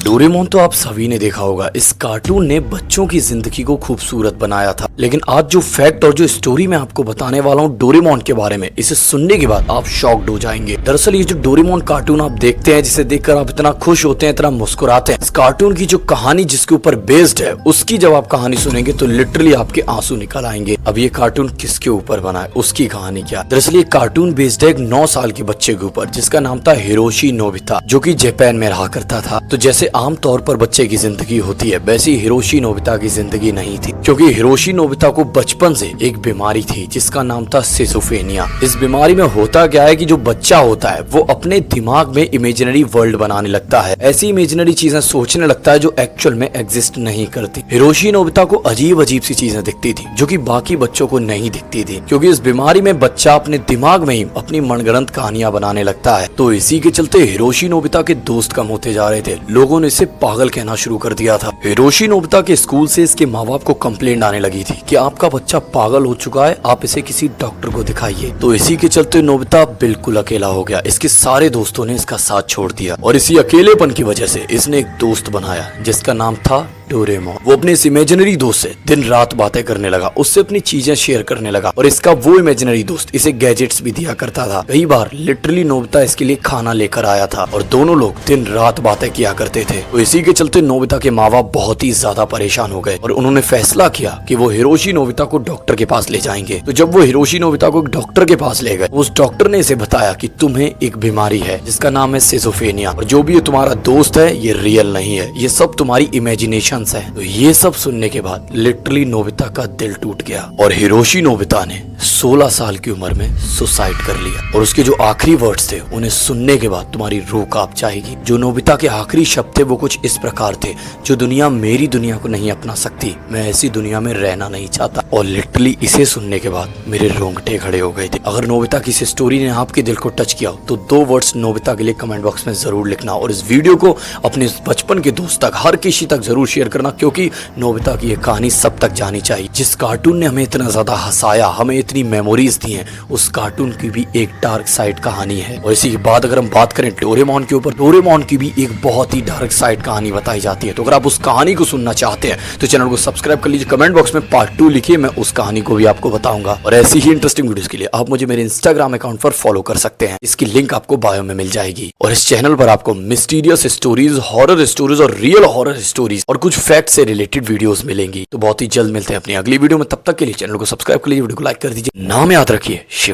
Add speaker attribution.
Speaker 1: Doraemon तो आप सभी ने देखा होगा। इस कार्टून ने बच्चों की जिंदगी को खूबसूरत बनाया था। लेकिन आज जो फैक्ट और जो स्टोरी मैं आपको बताने वाला हूँ डोरेमोन के बारे में, इसे सुनने के बाद आप शॉक्ड हो जाएंगे। दरअसल ये जो डोरेमोन कार्टून आप देखते हैं, जिसे देखकर आप इतना खुश होते हैं, इतना मुस्कुराते हैं, इस कार्टून की जो कहानी जिसके ऊपर बेस्ड है, उसकी जब आप कहानी सुनेंगे तो लिटरली आपके आंसू निकल आएंगे। अब ये कार्टून किसके ऊपर बना है, उसकी कहानी क्या। दरअसल ये कार्टून बेस्ड है एक 9 साल के बच्चे के ऊपर, जिसका नाम था हिरोशी नोबिता, जो कि जापान में रहा करता था। तो जैसे आम तौर पर बच्चे की जिंदगी होती है, वैसी हिरोशी नोबिता की जिंदगी नहीं थी, क्योंकि हिरोशी नोबिता को बचपन से एक बीमारी थी जिसका नाम था सिजोफ्रेनिया। इस बीमारी में होता क्या है कि जो बच्चा होता है वो अपने दिमाग में इमेजिनरी वर्ल्ड बनाने लगता है, ऐसी इमेजिनरी चीजें सोचने लगता है जो एक्चुअल में एग्जिस्ट नहीं करती। हिरोशी नोबिता को अजीब अजीब सी चीजें दिखती थी जो कि बाकी बच्चों को नहीं दिखती थी, क्योंकि इस बीमारी में बच्चा अपने दिमाग में ही अपनी मनगढ़ंत कहानियां बनाने लगता है। तो इसी के चलते हिरोशी नोबिता के दोस्त कम होते जा रहे थे। लोगों ने इसे पागल कहना शुरू कर दिया था। हिरोशी नोबिता के स्कूल से इसके माँ बाप को कंप्लेंट आने लगी थी कि आपका बच्चा पागल हो चुका है, आप इसे किसी डॉक्टर को दिखाइए। तो इसी के चलते नोबिता बिल्कुल अकेला हो गया। इसके सारे दोस्तों ने इसका साथ छोड़ दिया और इसी अकेलेपन की वजह से इसने एक दोस्त बनाया जिसका नाम था डोरेमोन। वो अपने इस इमेजिनरी दोस्त से दिन रात बातें करने लगा, उससे अपनी चीजें शेयर करने लगा और इसका वो इमेजिनरी दोस्त इसे गैजेट्स भी दिया करता था। कई बार लिटरली नोबिता इसके लिए खाना लेकर आया था और दोनों लोग दिन रात बातें किया करते थे। तो इसी के चलते नोबिता के माँ बाप बहुत ही ज्यादा परेशान हो गए और उन्होंने फैसला किया कि वो हिरोशी नोबिता को डॉक्टर के पास ले जाएंगे। तो जब वो हिरोशी नोबिता को डॉक्टर के पास ले गए, उस डॉक्टर ने इसे बताया कि तुम्हें एक बीमारी है जिसका नाम है सिजोफ्रेनिया, और जो भी ये तुम्हारा दोस्त है ये रियल नहीं है, ये सब तुम्हारी इमेजिनेशन है। तो ये सब सुनने के बाद लिटरली नोबिता का दिल टूट गया और हिरोशी नोबिता ने 16 साल की उम्र में सुसाइड कर लिया। और उसके जो आखिरी वर्ड्स थे उन्हें सुनने के बाद तुम्हारी रूह कांप जाएगी। जो नोबिता के आखिरी शब्द थे वो कुछ इस प्रकार थे, जो दुनिया मेरी दुनिया को नहीं अपना सकती, मैं ऐसी दुनिया में रहना नहीं चाहता। और लिटरली इसे सुनने के बाद मेरे रोंगटे खड़े हो गए थे। अगर नोबिता की इस स्टोरी ने आपके दिल को टच किया तो 2 वर्ड्स नोबिता के लिए कमेंट बॉक्स में जरूर लिखना और इस वीडियो को अपने बचपन के दोस्त तक, हर किसी तक जरूर शेयर करना, क्योंकि नोबिता की ये कहानी सब तक जानी चाहिए। जिस कार्टून ने हमें इतना ज्यादा हंसाया, हमें इतनी मेमोरीज दी हैं, उस कार्टून की भी एक डार्क साइड कहानी है। और इसी के बाद अगर हम बात करें डोरेमोन के ऊपर, डोरेमोन की भी एक बहुत ही डार्क साइड कहानी बताई जाती है। तो अगर आप उस कहानी को सुनना चाहते हैं तो चैनल को सब्सक्राइब कर लीजिए, कमेंट बॉक्स में पार्ट 2 लिखिए, मैं उस कहानी को भी आपको बताऊंगा। और ऐसी ही इंटरेस्टिंग वीडियोस के लिए आप मुझे मेरे इंस्टाग्राम अकाउंट पर फॉलो कर सकते हैं, इसकी लिंक आपको बायो में मिल जाएगी। और इस चैनल पर आपको मिस्टीरियस स्टोरीज, हॉरर स्टोरीज और रियल हॉरर स्टोरीज और कुछ फैक्ट से रिलेटेड वीडियोस मिलेंगी। तो बहुत ही जल्द मिलते हैं अपनी अगली वीडियो में, तब तक के लिए चैनल को सब्सक्राइब कर लीजिए, वीडियो को लाइक कर दीजिए। नाम याद रखिए, शिव।